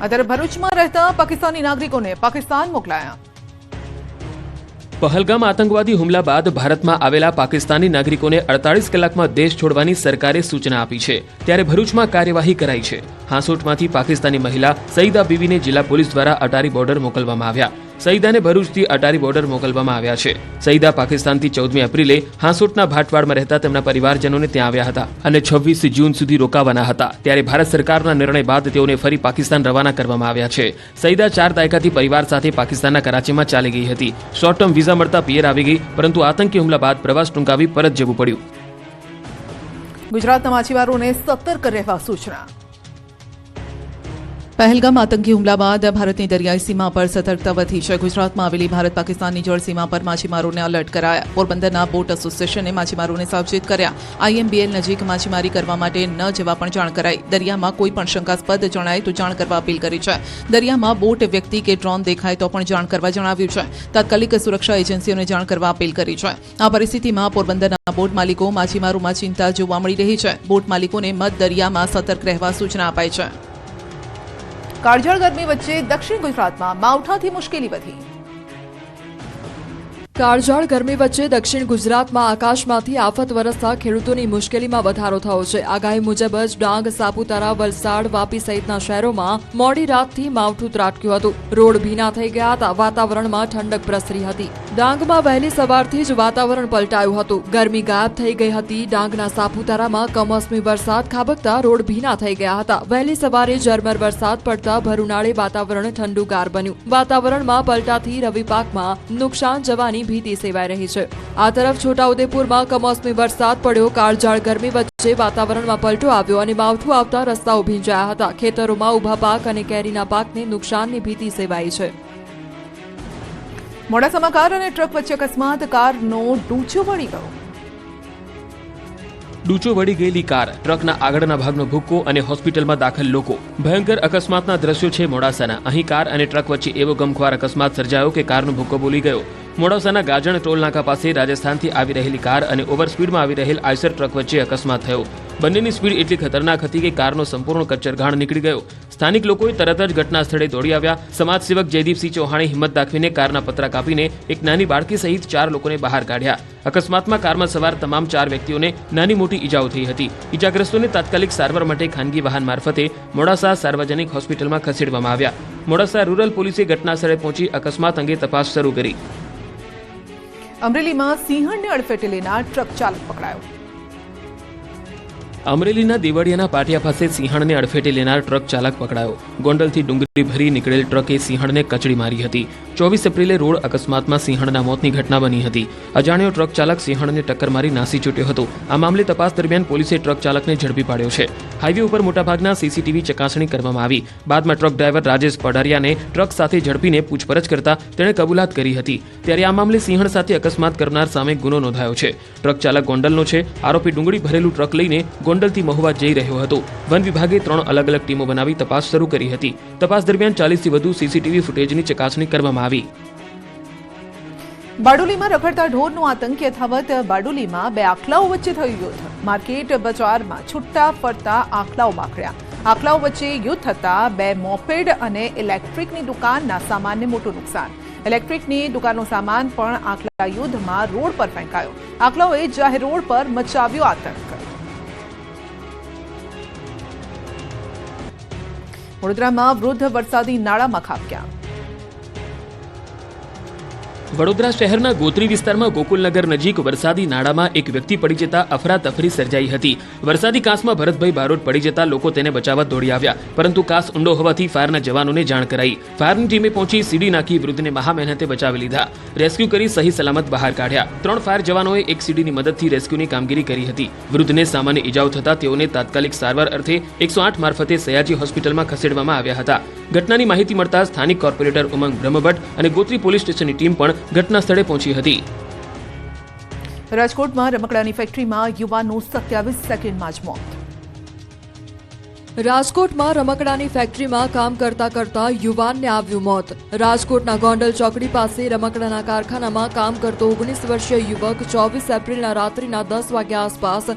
અત્યારે ભરૂચમાં રહેતા પાકિસ્તાની નાગરિકોને પાકિસ્તાન મોકલાયા। પહલગામ આતંકવાદી હુમલા બાદ ભારતમાં આવેલા પાકિસ્તાની નાગરિકોને 48 કલાકમાં દેશ છોડવાની સરકારે સૂચના આપી છે। ત્યારે ભરૂચમાં કાર્યવાહી કરાઈ છે। હાંસોટમાંથી પાકિસ્તાની મહિલા સઈદા બીવીને જિલ્લા પોલીસ દ્વારા અટારી બોર્ડર મોકલવામાં આવ્યા। સઈદાને ભરૂચથી અટારી બોર્ડર મોકલવામાં આવ્યા છે। સઈદા પાકિસ્તાનથી 14મી એપ્રિલે હાંસોટના ભાટવાડમાં રહેતા તેમના પરિવારજનોને ત્યાં આવ્યા હતા અને 26 જૂન સુધી રોકાવાના હતા। ત્યારે ભારત સરકારના નિર્ણય બાદ તેઓને ફરી પાકિસ્તાન રવાના કરવામાં આવ્યા છે। સઈદા 4 દાયકાથી પરિવાર સાથે પાકિસ્તાનના કરાચીમાં ચાલી ગઈ હતી। શોર્ટ ટર્મ વિઝા મળતા પિયર આવી ગઈ, પરંતુ આતંકી હુમલા બાદ પ્રવાસ ટૂંકાવી પરત જવું પડ્યું। ગુજરાતના માછીમારોને સતર્ક રહેવા સૂચના। પહેલગામ આતંકી હુમલા બાદ ભારતની દરિયાઈ સીમા પર સતર્કતા વધી છે। ગુજરાતમાં આવેલી ભારત પાકિસ્તાનની જળ સીમા પર માછીમારોને એલર્ટ કરાયા। પોરબંદરના બોટ એસોસિએશને માછીમારોને સાવચેત કર્યા। આઈએમબીએલ નજીક માછીમારી કરવા માટે ન જવા પણ જાણ કરાઈ। દરિયામાં કોઈ પણ શંકાસ્પદ જણાય તો જાણ કરવા અપીલ કરી છે। દરિયામાં બોટ, વ્યક્તિ કે ડ્રોન દેખાય તો પણ જાણ કરવા જણાવ્યું છે। તાત્કાલિક સુરક્ષા એજન્સીઓને જાણ કરવા અપીલ કરી છે। આ પરિસ્થિતિમાં પોરબંદરના બોટ માલિકો માછીમારોમાં ચિંતા જોવા મળી રહી છે। બોટ માલિકોને મધ દરિયામાં સતર્ક રહેવા સૂચના અપાઈ છે। કાળઝાળ ગરમી વચ્ચે દક્ષિણ ગુજરાતમાં માવઠાથી મુશ્કેલી વધી। કાળઝાળ ગરમી વચ્ચે દક્ષિણ ગુજરાતમાં આકાશમાંથી આફત વરસતા ખેડૂતોની મુશ્કેલીમાં વધારો થયો છે। આગાહી મુજબ જ ડાંગ, સાપુતારા, વલસાડ, વાપી સહિતના શહેરોમાં મોડી રાતથી માવઠું ત્રાટક્યું હતું। રોડ ભીના થઈ ગયા હતા। વાતાવરણમાં ઠંડક પ્રસરી હતી। ડાંગમાં વહેલી સવારથી જ વાતાવરણ પલટાયું હતું। ગરમી ગાયબ થઈ ગઈ હતી। ડાંગના સાપુતારામાં કમોસમી વરસાદ ખાબકતા રોડ ભીના થઈ ગયા હતા। વહેલી સવારે ઝરમર વરસાદ પડતા ભરુનાળે વાતાવરણ ઠંડુગાર બન્યું। વાતાવરણમાં પલટાથી રવિ પાકમાં નુકસાન જવાની ભીતિ સેવાઈ રહી છે। આ તરફ છોટાઉદેપુરમાં કમોસમી વરસાદ પડ્યો। કાળઝાળ ગરમી વચ્ચે વાતાવરણમાં પલટો આવ્યો અને માવઠું આવતા રસ્તાઓ ભીંજાયા હતા। ખેતરોમાં ઉભા પાક અને કેરીના પાકને નુકસાનની ભીતિ સેવાઈ છે। મોડાસામાં કાર અને ટ્રક વચ્ચે અકસ્માત। કારનો ડૂચો વળી ગયો। ડૂચો વળી ગયેલી કાર, ટ્રકના આગળના ભાગનો ભૂક્કો અને હોસ્પિટલમાં દાખલ લોકો। ભયંકર અકસ્માતના દ્રશ્યો છે મોડાસાના। અહીં કાર અને ટ્રક વચ્ચે એવો ગમખ્વાર અકસ્માત સર્જાયો કે કારનો ભૂક્કો બોલી ગયો। મોડાસાના ગાજણ ટોલ નાકા પાસે રાજસ્થાનથી આવી રહેલી કાર અને ઓવરસ્પીડમાં આવી રહેલ આઈસર ટ્રક વચ્ચે અકસ્માત થયો। બંનેની સ્પીડ એટલી ખતરનાક હતી કે કારનો સંપૂર્ણ કચ્ચરઘાણ નીકળી ગયો। સ્થાનિક લોકોએ તરત જ ઘટના સ્થળે દોડી આવ્યા। સમાજસેવક જયદીપસિંહ ચૌહાણે હિંમત દાખવીને કારના પતરા કાપીને એક નાની બાળકી સહિત 4 લોકોને બહાર કાઢ્યા। અકસ્માતમાં કારમાં સવાર તમામ 4 વ્યક્તિઓને નાની મોટી ઈજાઓ થઈ હતી। ઈજાગ્રસ્તોને તાત્કાલિક સારવાર માટે ખાનગી વાહન મારફતે મોડાસા સાર્વજનિક હોસ્પિટલમાં ખસેડવામાં આવ્યા। મોડાસા રૂરલ પોલીસે ઘટના સ્થળે પહોંચી અકસ્માત અંગે તપાસ શરૂ કરી। અમરેલીમાં સિંહણને અડફેટે લેનાર ટ્રક ચાલક પકડાયો। અમરેલીના દેવળિયાના પાટિયા પાસે સિંહણને અડફેટે લેનાર ટ્રક ચાલક પકડાયો। ગોંડલથી ડુંગળી ભરી નીકળેલ ટ્રકે સિંહણને કચડી મારી હતી। 24 એપ્રિલે રોડ અકસ્માતમાં સિંહણના મોતની ઘટના બની હતી। અજાણ્યો ટ્રક ચાલક સિંહણને ટક્કર મારી નાસી છૂટ્યો હતો। આ મામલે તપાસ દરમિયાન પોલીસે ટ્રક ચાલકને ઝડપી પાડ્યો છે। હાઈવે ઉપર મોટાભાગના સીસીટીવી ચકાસણી કરવામાં આવી। બાદમાં ટ્રક ડ્રાઈવર રાજેશ પડારિયાને ટ્રક સાથે ઝડપીને પૂછપરછ કરતા તેણે કબૂલાત કરી હતી। ત્યારે આ મામલે સિંહણ સાથે અકસ્માત કરનાર સામે ગુનો નોંધાયો છે। ટ્રક ચાલક ગોંડલનો છે। આરોપી ડુંગળી ભરેલું ટ્રક લઈને ગોંડલથી મહુવા જઈ રહ્યો હતો। વન વિભાગે 3 અલગ અલગ ટીમો બનાવી તપાસ શરૂ કરી હતી। તપાસ દરમિયાન 40થી વધુ સીસીટીવી ફૂટેજની ચકાસણી કરવામાં આવી। બારડોલીમાં રખડતા ઢોરનો આતંક યથાવત। બારડોલીમાં 2 આખલાઓ વચ્ચે થયું યુદ્ધ। માર્કેટ બજારમાં છૂટા ફરતા આખલાઓ બાખડ્યા। આખલાઓ વચ્ચે યુદ્ધ થતા 2 મોપેડ અને ઇલેક્ટ્રિકની દુકાનના સામાનને મોટું નુકસાન। ઇલેક્ટ્રિકની દુકાનનો સામાન પણ આખલા યુદ્ધમાં રોડ પર ફેંકાયો। આખલાઓએ જાહેર રોડ પર મચાવ્યો આતંક। વડોદરામાં વૃદ્ધ વરસાદી નાળામાં ખાબક્યા। વડોદરા શહેરના ગોત્રી વિસ્તારમાં ગોકુલનગર નજીક વરસાદી નાળામાં એક વ્યક્તિ પડી જતા અફરાતફરી સર્જાઈ હતી। વરસાદી કાંસમાં ભરતભાઈ બારોટ પડી જતા લોકો તેને બચાવવા દોડી આવ્યા, પરંતુ કાંસ ઊંડો હોવાથી ફાયરના જવાનોને જાણ કરાઈ। ફાયરની ટીમે પહોંચી સીડી નાખી વૃદ્ધને મહા મહેનતે બચાવી લીધા। રેસ્ક્યુ કરી સહી સલામત બહાર કાઢ્યા। 3 ફાયર જવાનોએ એક સીડીની મદદથી રેસ્ક્યુની કામગીરી કરી હતી। વૃદ્ધને સામાન્ય ઈજાઓ થતા તેઓને તાત્કાલિક સારવાર અર્થે 108 મારફતે સયાજી હોસ્પિટલમાં ખસેડવામાં આવ્યા હતા। ઘટનાની માહિતી મળતા સ્થાનિક કોર્પોરેટર ઉમંગ બ્રહ્મભટ્ટ અને ગોત્રી પોલીસ સ્ટેશનની ટીમ પણ ઘટના સ્થળે પહોંચી હતી। રાજકોટમાં રમકડાની ફેક્ટરીમાં યુવાનનું 27 સેકન્ડમાં જ મોત। રાજકોટમાં રમકડાની ફેક્ટરીમાં કામ કરતા કરતા યુવાનને આવ્યું મોત। રાજકોટના ગોંડલ ચોકડી પાસે રમકડાના કારખાનામાં કામ કરતો 19 વર્ષીય યુવક 24 એપ્રિલના રાત્રિના 10 વાગ્યા આસપાસ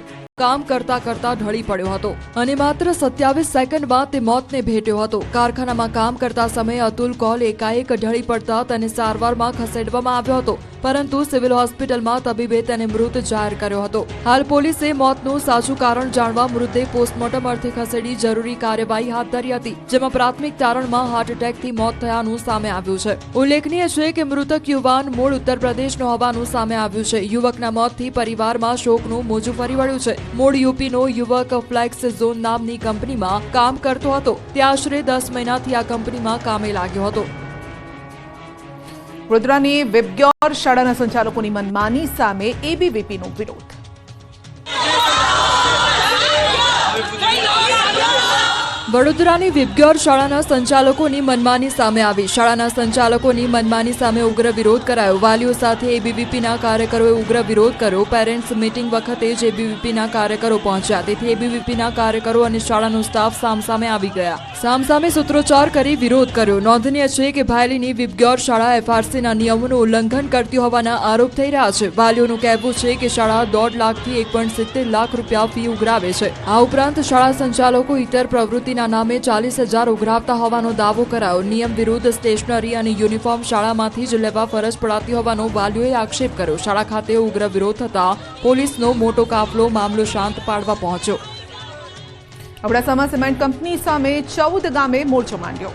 કામ કરતા કરતા ઢળી પડ્યો હતો અને માત્ર 27 સેકન્ડમાં તે મોતને ભેટ્યો હતો. કારખાનામાં કામ કરતા સમયે અતુલ કૌલ એકાએક ઢળી પડતા તેને સારવારમાં ખસેડવામાં આવ્યો હતો, પરંતુ સિવિલ હોસ્પિટલમાં તબીબે તેને મૃત જાહેર કર્યો હતો. હાલ પોલીસે મોતનું સાચું કારણ જાણવા મૃતદેહ પોસ્ટમોર્ટમ અર્થે ખસેડી જરૂરી કાર્યવાહી હાથ ધરી હતી, જેમાં પ્રાથમિક તારણમાં હાર્ટ એટેકથી મોત થયાનું સામે આવ્યું છે. ઉલ્લેખનીય છે કે મૃતક યુવાન મૂળ ઉત્તર પ્રદેશનો હોવાનું સામે આવ્યું છે. યુવકના મોતથી પરિવારમાં શોકનું મોજું ફરી વળ્યું છે. મૂળ યુપીનો યુવક ફ્લેક્સ ઝોન નામની કંપનીમાં કામ કરતો હતો. તે આશરે 10 મહિનાથી આ કંપનીમાં કામે લાગ્યો હતો. વડોદરાની વિબગ્યોર શાળાના સંચાલકોની મનમાની સામે એબીવીપીનો વિરોધ. વડોદરાની વિબગ્યોર શાળાના સંચાલકોની મનમાની સામે આવી. શાળાના સંચાલકોની મનમાની સામે ઉગ્ર વિરોધ કરાયો. વાલીઓ સાથે એબીવીપીના કાર્યકરોએ ઉગ્ર વિરોધ કર્યો. પેરેન્ટ્સ મીટિંગ વખતે જ એબીવીપીના કાર્યકરો પહોંચ્યા, તેથી એબીવીપીના કાર્યકરો અને શાળાનો સ્ટાફ સામસામે આવી ગયા. સામસામે સૂત્રોચ્ચાર કરી વિરોધ કર્યો. નોંધનીય છે કે ભાયલીની વિબગ્યોર શાળા એફઆરસીના નિયમોનું ઉલ્લંઘન કરતી હોવાના આરોપ થઈ રહ્યા છે. વાલીઓનું કહેવું છે કે શાળા 1.5 લાખથી 1.70 લાખ રૂપિયા ફી ઉઘરાવે છે. આ ઉપરાંત શાળા સંચાલકો ઇતર પ્રવૃત્તિના નામે 40,000 ઉઘરાવતા હોવાનો દાવો કરાયો. નિયમ વિરુદ્ધ સ્ટેશનરી અને યુનિફોર્મ શાળામાંથી જ લેવા ફરજ પડાતી હોવાનો વાલીઓએ આક્ષેપ કર્યો. શાળા ખાતે ઉગ્ર વિરોધ થતા પોલીસનો મોટો કાફલો મામલો શાંત પાડવા પહોંચ્યો. અબડાસામાં સિમેન્ટ કંપની સામે 14 ગામે મોરચો માંડ્યો.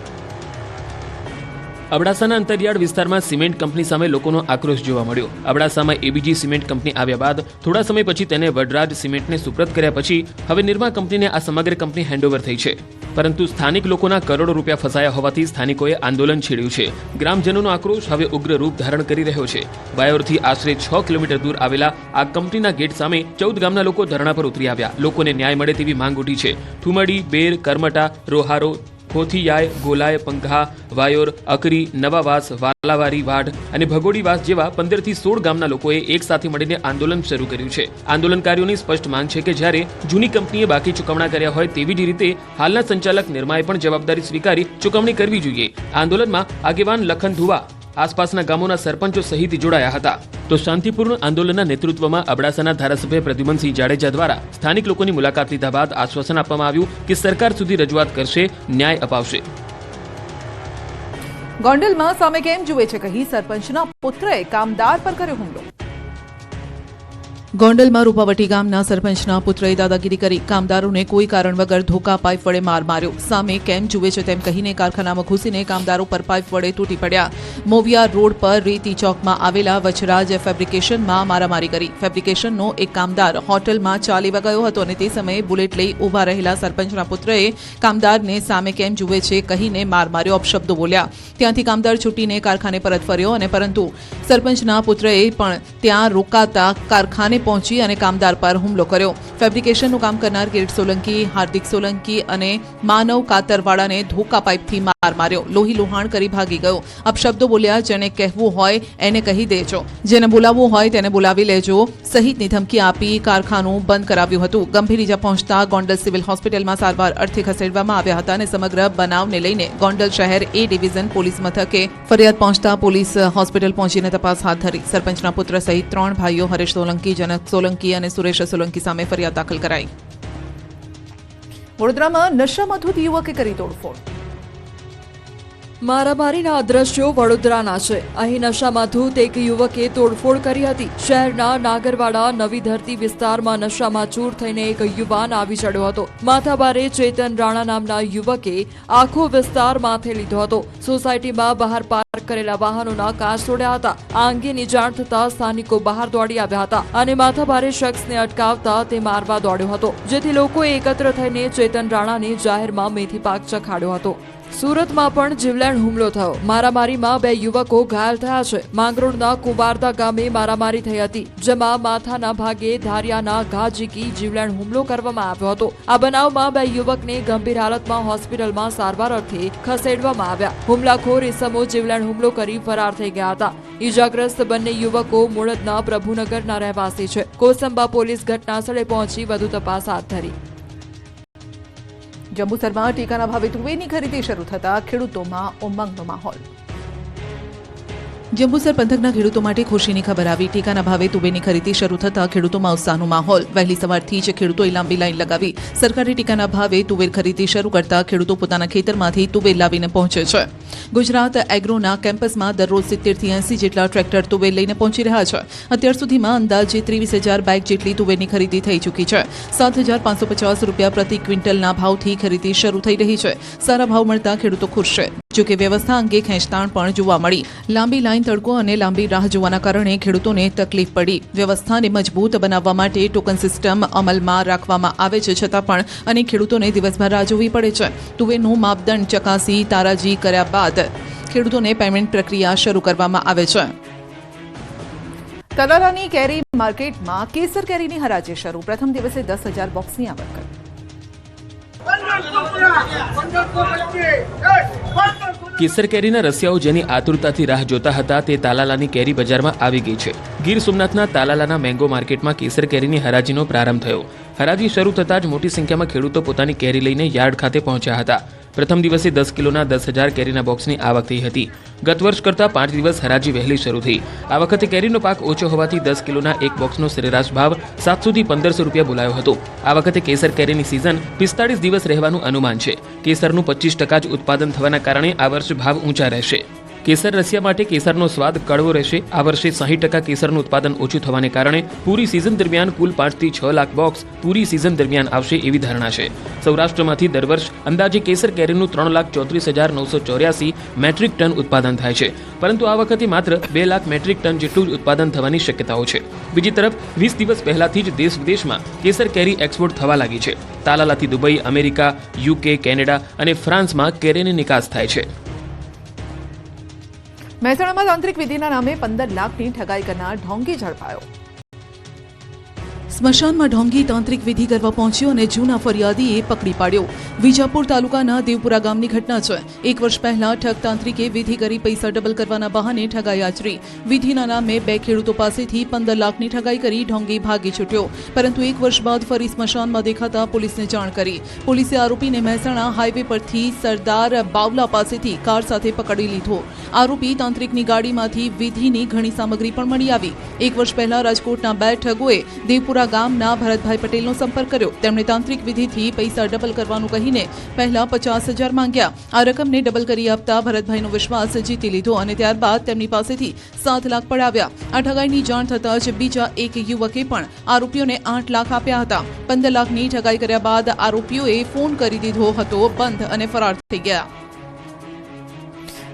અબડાસાના અંતરિયાળ વિસ્તારમાં સિમેન્ટ કંપની સામે લોકોનો આક્રોશ જોવા મળ્યો. અબડાસામાં એબીજી સિમેન્ટ કંપની આવ્યા બાદ થોડા સમય પછી તેને વડરાજ સિમેન્ટને સુપ્રત કર્યા પછી હવે નિર્મા કંપનીને આ સમગ્ર કંપની હેન્ડઓવર થઈ છે. પરંતુ સ્થાનિક લોકોના કરોડો રૂપિયા ફસાયા હોવાથી સ્થાનિકોએ આંદોલન છેડ્યું છે. ગ્રામજનોનો આક્રોશ હવે ઉગ્ર રૂપ ધારણ કરી રહ્યો છે. વાયોરથી આશરે 6 કિલોમીટર દૂર આવેલા આ કંપનીના ગેટ સામે 14 ગામના લોકો ધરણા પર ઉતરી આવ્યા. લોકોને ન્યાય મળે તેવી માંગ ઉઠી છે. ઠુમડી, બેર, કરમટા, રોહારો, ખોથિયાય, ગોલાય, પંઘા, વાયોર, અકરી, નવાવાસ, વાલાવારી, વાઢ અને ભગોડીવાસ જેવા 15 થી 16 ગામના લોકોએ એક સાથે મળીને આંદોલન શરૂ કર્યું છે. આંદોલનકારીઓની સ્પષ્ટ માંગ છે કે જ્યારે જૂની કંપનીએ બાકી ચૂકવણા કર્યા હોય તેવી જ રીતે હાલના સંચાલક નિર્માએ પણ જવાબદારી સ્વીકારી ચૂકવણી કરવી જોઈએ. આંદોલનમાં આગેવાન લખન ધુવા આસપાસના ગામોના સરપંચો સહિત જોડાયા હતા. તો શાંતિપૂર્ણ આંદોલનના નેતૃત્વમાં અબડાસાના ધારાસભ્ય પ્રદ્યુમનસિંહ જાડેજા દ્વારા સ્થાનિક લોકોની મુલાકાત લીધા બાદ આશ્વાસન આપવામાં આવ્યું કે સરકાર સુધી રજૂઆત કરશે, ન્યાય અપાવશે. ગોંડલમાં સામે કેમ જુએ છે કહી સરપંચના પુત્રએ કામદાર પર કર્યો હુમલો. ગોંડલમાં રૂપાવટી ગામના સરપંચના પુત્રએ દાદાગીરી કરી કામદારોને કોઈ કારણ વગર ધોકા પાઇપ વડે માર માર્યો. સામે કેમ જુએ છે તેમ કહીને કારખાનામાં ઘૂસીને કામદારો પર પાઇપ વડે તૂટી પડ્યા. મોવિયા રોડ પર રેતી ચોકમાં આવેલા વચરાજ ફેબ્રિકેશનમાં મારામારી કરી. ફેબ્રિકેશનનો એક કામદાર હોટલમાં ચા લેવા ગયો હતો અને તે સમયે બુલેટ લઈ ઉભા રહેલા સરપંચના પુત્રએ કામદારને સામે કેમ જુએ છે કહીને માર માર્યો, અપશબ્દો બોલ્યા. ત્યાંથી કામદાર છૂટીને કારખાને પરત ફર્યો અને પરંતુ સરપંચના પુત્રએ પણ ત્યાં રોકાતા કારખાને પહોંચી અને કામદાર પર હુમલો કર્યો. ફેબ્રિકેશનનું કામ કરનાર કિરીટ સોલંકી, હાર્દિક સોલંકી અને માનવ કાતરવાળાને ધોકા પાઇપથી માર માર્યો. લોહી લુહાણ કરી ભાગી ગયો. અપશબ્દો બોલ્યા. જેને કહેવું હોય એને કહી દેજો, જેને બોલાવવું હોય તેને બોલાવી લેજો સહિતની ધમકી આપી કારખાનું બંધ કરાવ્યું હતું. ગંભીર ઇજા પહોંચતા ગોંડલ સિવિલ હોસ્પિટલમાં સારવાર અર્થે ખસેડવામાં આવ્યા હતા અને સમગ્ર બનાવને લઈને ગોંડલ શહેર એ ડિવિઝન પોલીસ મથકે ફરિયાદ પહોંચતા પોલીસ હોસ્પિટલ પહોંચીને તપાસ હાથ ધરી. સરપંચના પુત્ર સહિત 3 ભાઈઓ હરેશ સોલંકી, જનક સોલંકી અને સુરેશ સોલંકી સામે ફરિયાદ દાખલ કરાઈ. વડોદરામાં નશામાંથી યુવકે કરી તોડફોડ. મારામારીના દ્રશ્યો વડોદરાના છે. અહીં નશામાં ધૂત એક યુવકે તોડફોડ કરી હતી. શહેરના નાગરવાડા નવી ધરતી વિસ્તારમાં નશામાં ચૂર થઈને એક યુવાન આવી ચડ્યો હતો. માથાભારે ચેતન રાણા નામના યુવકે આખો વિસ્તાર માથે લીધો હતો. સોસાયટીમાં બહાર પાર્ક કરેલા વાહનોના કાચ તોડ્યા હતા. આ અંગેની જાણ થતા સ્થાનિકો બહાર દોડી આવ્યા હતા અને માથાભારે શખ્સને અટકાવતા તે મારવા દોડ્યો હતો, જેથી લોકોએ એકત્ર થઈને ચેતન રાણાને જાહેરમાં મેથી પાક ચખાડ્યો હતો. સુરતમાં પણ જીવલેણ હુમલો થયો. મારામારીમાં 2 યુવકો ઘાયલ થયા છે. માંગરોળના કુવારદા ગામે મારામારી થઈ હતી, જેમાં માથાના ભાગે ધારિયાના ઘા ઝીકી જીવલેણ હુમલો કરવામાં આવ્યો હતો. આ બનાવમાં 2 યુવકને ગંભીર હાલતમાં હોસ્પિટલમાં સારવાર અર્થે ખસેડવામાં આવ્યા. હુમલાખોર ઇસમો જીવલેણ હુમલો કરી ફરાર થઈ ગયા હતા. ઈજાગ્રસ્ત બંને યુવકો મૂળદના પ્રભુનગરના રહેવાસી છે. કોસંબા પોલીસ ઘટનાસ્થળે પહોંચી વધુ તપાસ હાથ ધરી. જંબુસરમાં ટેકાના ભાવે તુવેરની ખરીદી શરૂ થતા ખેડૂતોમાં ઉમંગનો માહોલ. જંબુસર પંથકના ખેડૂતો માટે ખુશીની ખબર આવી. ટેકાના ભાવે તુવેરની ખરીદી શરૂ થતાં ખેડૂતોમાં ઉત્સાહનો માહોલ. વહેલી સવારથી જ ખેડૂતોએ લાંબી લાઈન લગાવી. સરકારી ટેકાના ભાવે તુવેર ખરીદી શરૂ કરતા ખેડૂતો પોતાના ખેતરમાંથી તુવેર લાવીને પહોંચે છે. ગુજરાત એગ્રોના કેમ્પસમાં દરરોજ 70 થી 80 જેટલા ટ્રેક્ટર તુવેર લઈને પહોંચી રહ્યા છે. અત્યાર સુધીમાં અંદાજે 23,000 બેગ જેટલી તુવેરની ખરીદી થઈ ચૂકી છે. 7,550 રૂપિયા પ્રતિ ક્વિન્ટલના ભાવથી ખરીદી શરૂ થઈ રહી છે. સારા ભાવ મળતા ખેડૂતો ખુશ છે. જોકે વ્યવસ્થા અંગે ખેંચતાણ પણ જોવા મળી. લાંબી લાઈન, તડકો અને લાંબી રાહ જોવાના કારણે ખેડૂતોને તકલીફ પડી. વ્યવસ્થાને મજબૂત બનાવવા માટે ટોકન સિસ્ટમ અમલમાં રાખવામાં આવે છે, છતાં પણ અનેક ખેડૂતોને દિવસભર રાહ જોવી પડે છે. તુવેરનું માપદંડ ચકાસી તારાજી કર્યા બાદ ખેડૂતોને પેમેન્ટ પ્રક્રિયા શરૂ કરવામાં આવે છે. તલાલાની કેરી માર્કેટમાં કેસર કેરીની હરાજી શરૂ. પ્રથમ દિવસે 10,000 બોક્સની આવક. કેસર કેરીના રસિયાઓ જેની આતુરતાથી રાહ જોતા હતા તે તાલાલાની કેરી બજારમાં આવી ગઈ છે. ગીર સોમનાથના તાલાલાના મેંગો માર્કેટમાં કેસર કેરીની હરાજીનો પ્રારંભ થયો. હરાજી શરૂ થતાં જ મોટી સંખ્યામાં ખેડૂતો પોતાની કેરી લઈને યાર્ડ ખાતે પહોંચ્યા હતા. પ્રથમ દિવસે 10 કિલોના 10,000 કેરીના બોક્સની આવક થઈ હતી. ગત વર્ષ કરતાં 5 દિવસ હરાજી વહેલી શરૂ થઈ. આ વખતે કેરીનો પાક ઓછો હોવાથી 10 કિલોના એક બોક્સનો સરેરાશ ભાવ 700 થી 1,500 રૂપિયા બોલાયો હતો. આ વખતે કેસર કેરીની સિઝન 45 દિવસ રહેવાનું અનુમાન છે. કેસરનું 25% જ ઉત્પાદન થવાના કારણે આ વર્ષે ભાવ ઊંચા રહેશે. કેસર રસિયા માટે કેસરનો સ્વાદ કડવો રહેશે. આ વર્ષે 60% કેસરનું ઉત્પાદન ઓછું થવાને કારણે પૂરી સિઝન દરમિયાન કુલ 5 થી 6 લાખ બોક્સ પૂરી સિઝન દરમિયાન આવશે એવી ધારણા છે. સૌરાષ્ટ્રમાંથી દર વર્ષ અંદાજે કેસર કેરીનું 3,34,984 મેટ્રિક ટન ઉત્પાદન થાય છે, પરંતુ આ વખતે માત્ર 2 લાખ મેટ્રિક ટન જેટલું જ ઉત્પાદન થવાની શક્યતાઓ છે. બીજી તરફ 20 દિવસ પહેલાથી જ દેશ વિદેશમાં કેસર કેરી એક્સપોર્ટ થવા લાગી છે. તાલાલાથી દુબઈ, અમેરિકા, UK, કેનેડા અને ફ્રાન્સમાં કેરીની નિકાસ થાય છે. મહેસાણામાં તાંત્રિક વિધિના નામે 15 લાખની ઠગાઈ કરનાર ઢોંગી ઝડપાયો. સ્મશાનમાં ઢોંગી તાંત્રિક વિધિ કરવા પહોંચ્યો અને જૂના ફરિયાદીએ પકડી પાડ્યો. વિજાપુર તાલુકાના દેવપુરા ગામની ઘટના છે. 1 વર્ષ પહેલા ઠગ તાંત્રિકે વિધિ કરી પૈસા ડબલ કરવાના બહાને ઠગાઈ આચરી. વિધિના નામે 2 ખેડૂતો પાસેથી 15 લાખની ઠગાઈ કરી ઢોંગી ભાગી છૂટ્યો, પરંતુ 1 વર્ષ બાદ ફરી સ્મશાનમાં દેખાતા પોલીસને જાણ કરી. પોલીસે આરોપીને મહેસાણા હાઈવે પરથી સરદાર બાવલા પાસેથી કાર સાથે પકડી લીધો. આરોપી તાંત્રિકની ગાડીમાંથી વિધિની ઘણી સામગ્રી પણ મળી આવી. 1 વર્ષ પહેલા રાજકોટના 2 ઠગોએ દેવપુરા ગામના ભરતભાઈ પટેલનો સંપર્ક કર્યો. તેમણે તાંત્રિક વિધિથી પૈસા ડબલ કરવાનું કહીને પહેલા 50,000 માંગ્યા. આ રકમને ડબલ કરી આપતા ભરતભાઈનો વિશ્વાસ જીતી લીધો અને ત્યારબાદ તેમની પાસેથી 7 લાખ પડાવ્યા. આ ઠગાઈની જાણ થતાં જ બીજા એક યુવકે પણ આરોપીઓને 8 લાખ આપ્યા હતા. 15 લાખની ઠગાઈ કર્યા બાદ આરોપીઓએ ફોન કરી દીધો હતો બંધ અને ફરાર થઈ ગયા.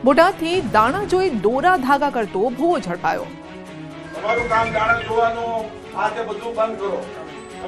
બોટાદથી દાણા જોઈ દોરા ધાગા કરતો ભૂવો ઝડપાયો. તમારું કામ દાણા જોવાનું, આ તે બધું બંધ કરો.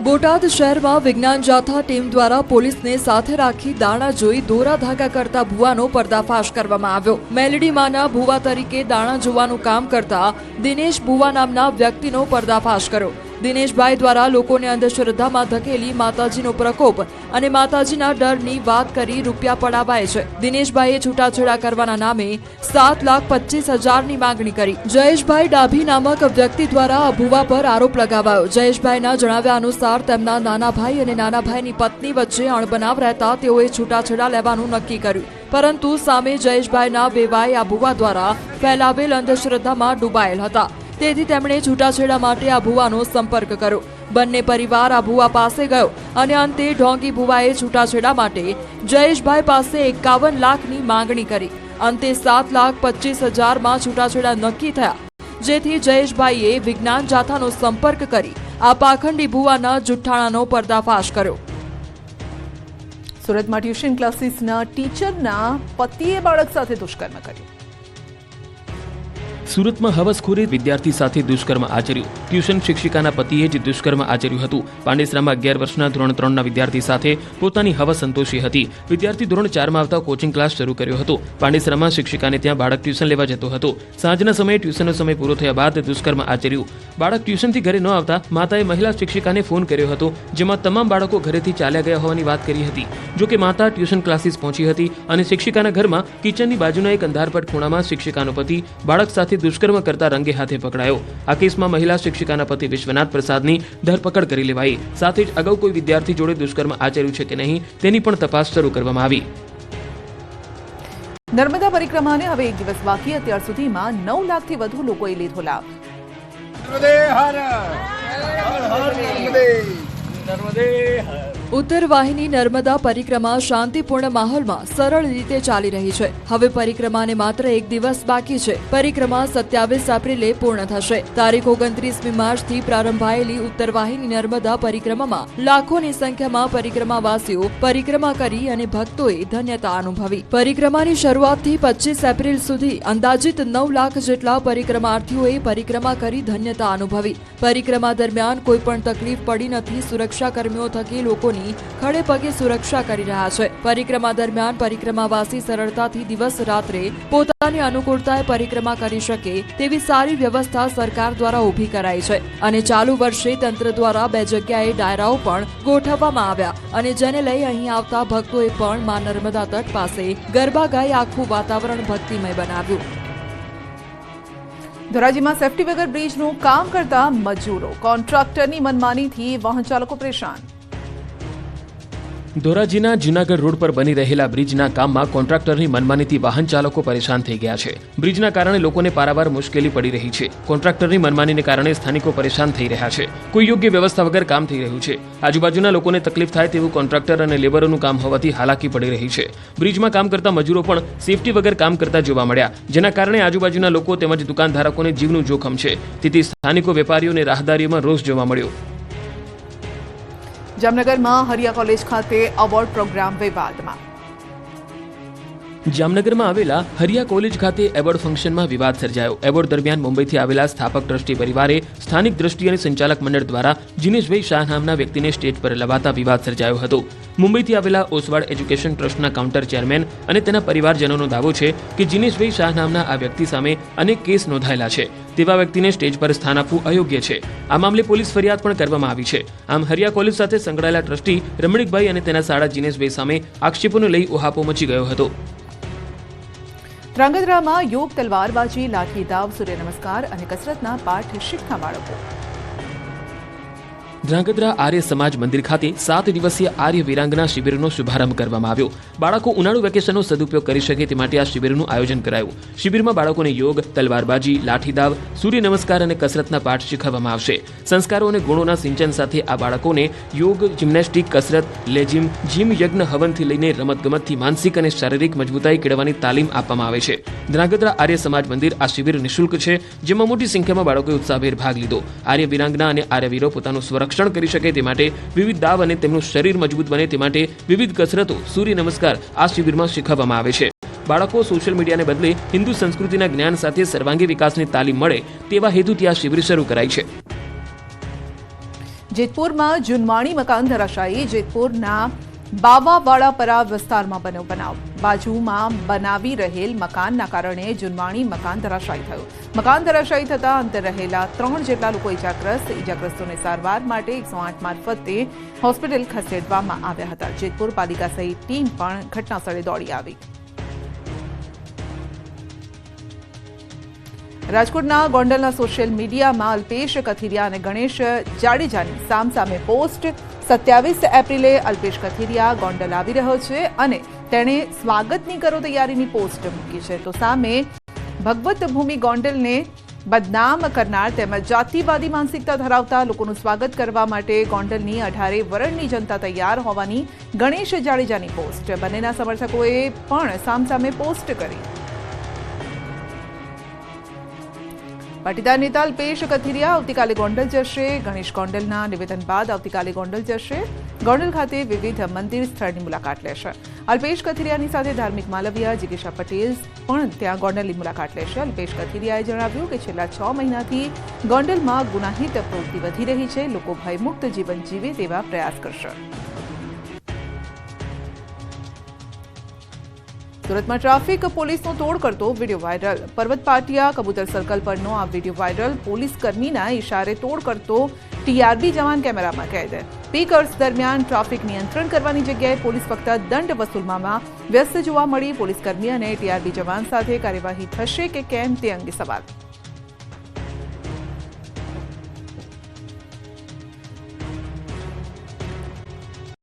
બોટાદ શહેરમાં વિજ્ઞાન જાથા ટીમ દ્વારા પોલીસને સાથે રાખી દાણા જોઈ દોરા ધાગા કરતા ભુવાનો પર્દાફાશ કરવામાં આવ્યો. મેલડીમાંના ભુવા તરીકે દાણા જોવાનું કામ કરતા દિનેશ ભુવા નામના વ્યક્તિનો પર્દાફાશ કર્યો. દિનેશભાઈ દ્વારા લોકોને અંધશ્રદ્ધામાં ધકેલી માતાજીનો પ્રકોપ અને માતાજીના ડરની વાત કરી રૂપિયા પડાવાય છે. દિનેશભાઈએ છૂટાછેડા કરવાના નામે 7,25,000ની માંગણી કરી. જયેશભાઈ ડાભી નામક વ્યક્તિ દ્વારા ભુવા પર આરોપ લગાવાયો. જયેશભાઈના જણાવ્યા અનુસાર તેમના નાના ભાઈ અને નાના ભાઈની પત્ની વચ્ચે અણબનાવ રહેતા તેઓએ છૂટાછેડા લેવાનું નક્કી કર્યું, પરંતુ સામે જયેશભાઈના વેવાઈ આ ભુવા દ્વારા ફેલાવેલ અંધશ્રદ્ધામાં ડૂબાયેલ હતા. તેથી તેમણે છૂટાછેડા માટે આ ભુવાનો સંપર્ક કર્યો. બંને પરિવાર આ ભુવા પાસે ગયો અને અંતે ઢોંગી ભુવાએ છૂટાછેડા માટે જયેશભાઈ પાસે 51 લાખની માંગણી કરી. અંતે 7,25,000માં છૂટાછેડા નક્કી થયા, જેથી જયેશભાઈએ વિજ્ઞાન જાથાનો સંપર્ક કરી આ પાખંડી ભુવાના જુઠ્ઠાણાનો પર્દાફાશ કર્યો. સુરતમાં ટ્યુશન ક્લાસીસના ટીચરના પતિએ બાળક સાથે દુષ્કર્મ કર્યું. સુરતમાં હવસખોરે વિદ્યાર્થી સાથે દુષ્કર્મ આચર્યું. ટ્યુશન શિક્ષિકાના પતિએ જ દુષ્કર્મ આચર્યું હતું. પાંડેસરામાં 11 વર્ષના ધોરણ 3ના વિદ્યાર્થી સાથે પોતાની હવસ સંતોષી હતી. વિદ્યાર્થી ધોરણ 4માં આવતા કોચિંગ ક્લાસ શરૂ કર્યો હતો. પાંડેસરામાં શિક્ષિકાને ત્યાં બાળક ટ્યુશન લેવા જતો હતો. સાંજના સમયે ટ્યુશનનો સમય પૂરો થયા બાદ દુષ્કર્મ આચર્યું. બાળક ટ્યુશનથી ઘરે ન આવતા માતાએ મહિલા શિક્ષિકાને ફોન કર્યો હતો, જેમાં તમામ બાળકો ઘરેથી ચાલ્યા ગયા હોવાની વાત કરી હતી. જોકે માતા ટ્યુશન ક્લાસીસ પહોંચી હતી અને શિક્ષિકાના ઘરમાં કિચનની બાજુના એક અંધારપટ ખૂણામાં શિક્ષિકાનો પતિ બાળક સાથે દુષ્કર્મ કરતા રંગે હાથે પકડાયો. આ કેસમાં મહિલા શિક્ષિકાના પતિ વિશ્વનાથ પ્રસાદની ધરપકડ કરી લેવાઈ. સાથે જ અગાઉ કોઈ વિદ્યાર્થી જોડે દુષ્કર્મ આચર્યું છે કે નહીં તેની પણ તપાસ શરૂ કરવામાં આવી. નર્મદા પરિક્રમાને હવે એક દિવસ બાકી. અત્યાર સુધીમાં 9 લાખથી વધુ લોકોએ લીધો લાભ. ઉત્તર વાહિની નર્મદા પરિક્રમા શાંતિપૂર્ણ માહોલમાં સરળ રીતે ચાલી રહી છે. હવે પરિક્રમાને માત્ર એક દિવસ બાકી છે. પરિક્રમા 27 એપ્રિલે પૂર્ણ થશે. તારીખ 29મી માર્ચથી પ્રારંભાયેલી ઉત્તર વાહિની નર્મદા પરિક્રમામાં લાખોની સંખ્યામાં પરિક્રમાવાસીઓ પરિક્રમા કરી અને ભક્તોએ ધન્યતા અનુભવી. પરિક્રમાની શરૂઆતથી 25 એપ્રિલ સુધી અંદાજિત 9 લાખ જેટલા પરિક્રમાર્થીઓએ પરિક્રમા કરી ધન્યતા અનુભવી. પરિક્રમા દરમિયાન કોઈ પણ તકલીફ પડી નથી. સુરક્ષા કર્મીઓ થકી લોકોની ખડે પગે સુરક્ષા કરી રહ્યા છે. પરિક્રમા દરમિયાન પરિક્રમાવાસી સરળતાથી દિવસ રાત્રે પોતાની અનુકૂળતાએ પરિક્રમા કરી શકે તેવી સારી વ્યવસ્થા સરકાર દ્વારા ઊભી કરાઈ છે. અને ચાલુ વર્ષે તંત્ર દ્વારા 2 જગ્યાએ ડાયરાઓ પણ ગોઠવવામાં આવ્યા અને જેને લઈ અહીં આવતા ભક્તોએ પણ મા નર્મદા તટ પાસે ગરબા ગાઈ આખું વાતાવરણ ભક્તિમય બનાવ્યું. ધોરાજીમાં સેફટી વગર બ્રિજનું કામ કરતા મજૂરો, કોન્ટ્રાક્ટરની મનમાનીથી વાહન ચાલકો પરેશાન. ધોરાજીના જૂનાગઢ રોડ પર બની રહેલા બ્રિજના કામમાં કોન્ટ્રાક્ટરની મનમાનીથી વાહન ચાલકો પરેશાન થઈ ગયા છે. બ્રિજના કારણે લોકોને પારાવાર મુશ્કેલી પડી રહી છે. કોન્ટ્રાક્ટરની મનમાનીને કારણે સ્થાનિકો પરેશાન થઈ રહ્યા છે. કોઈ યોગ્ય વ્યવસ્થા વગર કામ થઈ રહ્યું છે. આજુબાજુના લોકોને તકલીફ થાય તેવું કોન્ટ્રાક્ટર અને લેબરોનું કામ હોવાથી હાલાકી પડી રહી છે. બ્રિજમાં કામ કરતા મજૂરો પણ સેફટી વગર કામ કરતા જોવા મળ્યા, જેના કારણે આજુબાજુના લોકો તેમજ દુકાનધારકોને જીવનું જોખમ છે. તેથી સ્થાનિકો વેપારીઓને રાહદારીઓમાં રોષ જોવા મળ્યો. જામનગરમાં હરિયા કોલેજ ખાતે એવોર્ડ પ્રોગ્રામ વિવાદમાં. જામનગરમાં આવેલા હરિયા કોલેજ ખાતે એવોર્ડ ફંક્શનમાં વિવાદ સર્જાયો. એવોર્ડ દરમિયાન મુંબઈથી આવેલા સ્થાપક ટ્રસ્ટી પરિવારે સ્થાનિક દ્રષ્ટિ અને સંચાલક મંડળ દ્વારા જીનેશભાઈ શાહ નામના વ્યક્તિને સ્ટેજ પર લવાતા વિવાદ સર્જાયો હતો. મુંબઈથી આવેલા ઓસવાડ એજ્યુકેશન ટ્રસ્ટના કાઉન્ટર ચેરમેન અને તેના પરિવારજનોનો દાવો છે કે જીનેશભાઈ શાહ નામના આ વ્યક્તિ સામે અનેક કેસ નોંધાયેલા છે. તેવા વ્યક્તિને સ્ટેજ પર સ્થાન આપવું અયોગ્ય છે. આ મામલે પોલીસ ફરિયાદ પણ કરવામાં આવી છે. આમ હરિયા કોલેજ સાથે સંકળાયેલા ટ્રસ્ટી રમણીકભાઈ અને તેના સાળા જીનેશભાઈ સામે આક્ષેપોને લઈ ઉહાપો મચી ગયો હતો. ધ્રાંગધ્રામાં યોગ, તલવારબાજી, લાઠી દાવ, સૂર્ય નમસ્કાર અને કસરતના પાઠ શીખતા બાળકો. ધ્રાંગધ્રા આર્ય સમાજ મંદિર ખાતે 7 દિવસીય આર્ય વીરાંગના શિબિરનો શુભારંભ કરવામાં આવ્યો. બાળકો ઉનાળુ વેકેશનનો સદુપયોગ કરી શકે તે માટે આ શિબિરનું આયોજન કરાયું. શિબિરમાં બાળકોને યોગ, તલવારબાજી, લાઠીદાવ, સૂર્ય નમસ્કાર અને કસરતના પાઠ શીખવવામાં આવશે. સંસ્કારો અને ગુણોના સિંચન સાથે આ બાળકોને યોગ, જિમ્નેસ્ટિક, કસરત, લેજિમ, જીમ, યજ્ઞ, હવનથી લઈને રમતગમતથી માનસિક અને શારીરિક મજબૂતાઈ કેળવવાની તાલીમ આપવામાં આવે છે. ધ્રાંગધ્રા આર્ય સમાજ મંદિર આ શિબિર નિઃશુલ્ક છે, જેમાં મોટી સંખ્યામાં બાળકોએ ઉત્સાહભેર ભાગ લીધો. આર્ય વીરાંગના અને આર્યવીરો પોતાનું સંરક્ષણ કરી શકે તે માટે વિવિધ દાવ અને તેમનું શરીર મજબૂત બને તે માટે વિવિધ કસરતો, સૂર્ય નમસ્કાર આ શિબિરમાં શીખવવામાં આવે છે. બાળકો સોશિયલ મીડિયાને બદલે હિન્દુ સંસ્કૃતિના જ્ઞાન સાથે સર્વાંગી વિકાસની તાલીમ મળે તેવા હેતુથી આ શિબિર શરૂ કરાઈ છે. જેતપુરમાં જુનવાણી મકાન ધરાશાયી. જેતપુરના બાવાવાડાપરા વિસ્તારમાં બન્યો બનાવ. બાજુમાં બનાવી રહેલ મકાનના કારણે જુનવાણી મકાન ધરાશાયી થયું. મકાન ધરાશાયી થતા અંતર રહેલા 3 જેટલા લોકો ઇજાગ્રસ્તોને સારવાર માટે 108 મારફતે હોસ્પિટલ ખસેડવામાં આવ્યા હતા. જેતપુર પાલિકા સહિત ટીમ પણ ઘટનાસ્થળે દોડી આવી. રાજકોટના ગોંડલના સોશિયલ મીડિયામાં અલ્પેશ કથિરિયા અને ગણેશ જાડેજાની સામસામે પોસ્ટ. 27 એપ્રિલે અલ્પેશ કથિરિયા ગોંડલ આવી રહ્યો છે અને તેણે સ્વાગતની કરો તૈયારીની પોસ્ટ મૂકી છે. તો સામે ભગવત ભૂમિ ગોંડલને બદનામ કરનાર તેમજ જાતિવાદી માનસિકતા ધરાવતા લોકોનું સ્વાગત કરવા માટે ગોંડલની 18 વરણની જનતા તૈયાર હોવાની ગણેશ જાડેજાની પોસ્ટ. બંનેના સમર્થકોએ પણ સામસામે પોસ્ટ કરી. પાટીદાર નેતા અલ્પેશ કથિરિયા આવતીકાલે ગોંડલ જશે. ગણેશ ગોંડલના નિવેદન બાદ આવતીકાલે ગોંડલ જશે. ગોંડલ ખાતે વિવિધ મંદિર સ્થળની મુલાકાત લેશે. અલ્પેશ કથિરિયાની સાથે ધાર્મિક માલવિયા, જિગીશા પટેલ પણ ત્યાં ગોંડલની મુલાકાત લેશે. અલ્પેશ કથિરિયાએ જણાવ્યું કે છેલ્લા 6 મહિનાથી ગોંડલમાં ગુનાહિત પ્રવૃત્તિ વધી રહી છે. લોકો ભયમુક્ત જીવન જીવે તેવા પ્રયાસ કરશે. સુરતમાં ટ્રાફિક પોલીસનો તોડ કરતો વિડીયો વાયરલ. પર્વત પાટિયા કબૂતર સર્કલ પરનો આ વિડીયો વાયરલ. પોલીસ કર્મીના ઇશારે તોડ કરતો ટીઆરબી જવાન કેમેરામાં કેદ. પીક અવર્સ દરમિયાન ટ્રાફિક નિયંત્રણ કરવાની જગ્યાએ પોલીસ ફક્ત દંડ વસૂલવામાં વ્યસ્ત જોવા મળી. પોલીસ કર્મી અને ટીઆરબી જવાન સાથે કાર્યવાહી થશે કે કેમ તે અંગે સવાલ.